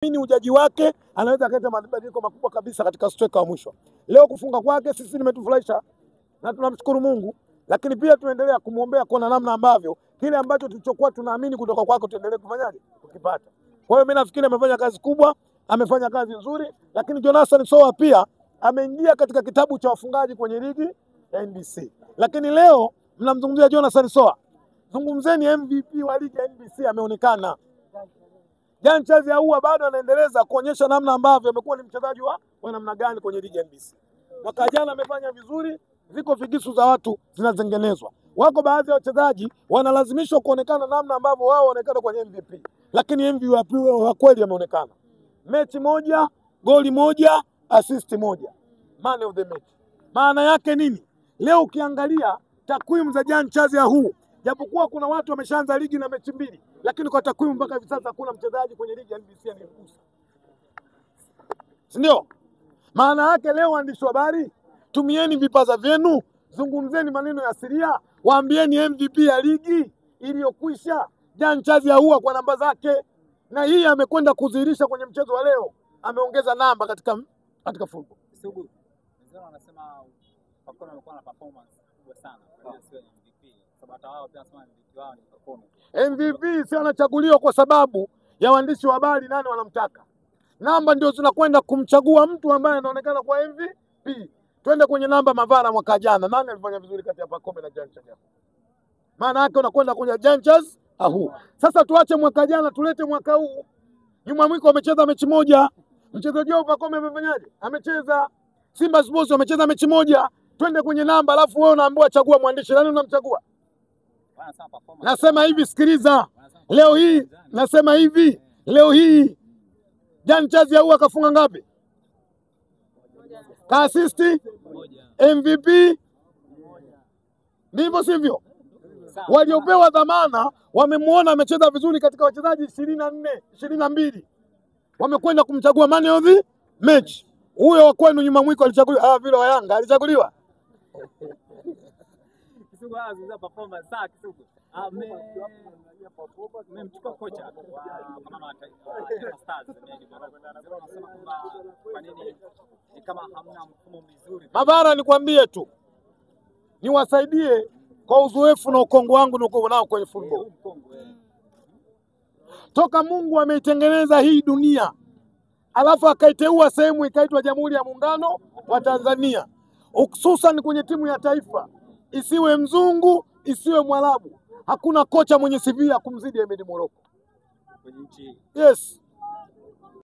Mimi ujaji wake anaweza kuleta mabadiliko makubwa kabisa katika striker wa mwisho. Leo kufunga kwake sisi nimetufurahisha na tunamshukuru Mungu, lakini pia tuendelea kumuombea kwa namna ambavyo kile ambacho tulichokuwa tunaamini kutoka kwako tuendelee kufanyaje kukipata. Kwa hiyo mimi nafikiri amefanya kazi kubwa, amefanya kazi nzuri, lakini Jonathan Soa pia ameingia katika kitabu cha wafungaji kwenye ligi ya NBC. Lakini leo mnamzungumzia Jonathan Soa, zungumzeni MVP wa ligi ya NBC ameonekana. Jean Charles Ahoua bado anaendeleza kuonyesha namna ambavyo amekuwa ni mchezaji wa namna gani kwenye ligi ya NBC. Mwaka jana amefanya vizuri, ziko figisu za watu zinatengenezwa. Wako baadhi ya wachezaji wanalazimishwa kuonekana namna ambavyo wao wanaonekana kwenye MVP. Lakini MVP wa kweli ameonekana. Mechi moja, goli moja, assist moja. Man of the match. Maana yake nini? Leo ukiangalia takwimu za Jean Charles Ahoua, japokuwa kuna watu wameshaanza ligi na mechi mbili, lakini kwa takwimu mpaka hivi sasa hakuna mchezaji kwenye ligi ya NBC anayegusa. Ndio? Maana yake leo waandishi wa habari, tumieni vipaza vyenu, zungumzeni maneno ya asilia, waambieni MVP ya ligi iliyokwisha Jean Charles Ahoua kwa namba zake, na hii amekwenda kudhihirisha kwenye mchezo wa leo, ameongeza namba katika football. Sugu. Wenzao wanasema Pakona amekuwa na performance kubwa sana. Sio MVP. Sababu hata wao pia wanasema MVP wao ni performance. MVP sio anachaguliwa kwa sababu ya waandishi wa habari nani wanamtaka. Namba ndio zinakwenda kumchagua mtu ambaye anaonekana kwa MVP. Twende kwenye namba Mavara mwaka jana. Nani alifanya vizuri kati ya Pakome na Jean Charles? Maana yake unakwenda kwenye Jean Charles Ahoua. Sasa tuache mwaka jana tulete mwaka huu. Nyuma mwiko amecheza mechi moja. Mchezaji wao Pakome amefanyaje? Amecheza. Simba Sports wamecheza mechi moja. Twende kwenye namba alafu wewe unaambiwa chagua mwandishi. Nani unamchagua? Nasema hivi, sikiliza. Leo hii nasema hivi. Leo hii Jean Charles Ahoua kafunga ngapi? Ka assist MVP. Ndivyo sivyo? Waliopewa dhamana wamemuona amecheza vizuri katika wachezaji 24, 22. Wamekwenda kumchagua man of the match. Huyo wa kwenu nyuma mwiko alichaguliwa, vile wa Yanga alichaguliwa. Kisugu anazungumza performance saa Kisugu. Amemchukua kocha kama Stars. Anasema kwamba kwa nini ni kama hamna mfumo mzuri. Mavara nikwambie tu, niwasaidie kwa uzoefu na ukongo wangu niko nao kwenye football. Toka Mungu ameitengeneza hii dunia, alafu akaiteua sehemu ikaitwa Jamhuri ya Muungano wa Tanzania, hususan kwenye timu ya taifa, isiwe mzungu isiwe Mwarabu, hakuna kocha mwenye CV ya kumzidi Ahmed Morocco kwenye nchi. Yes.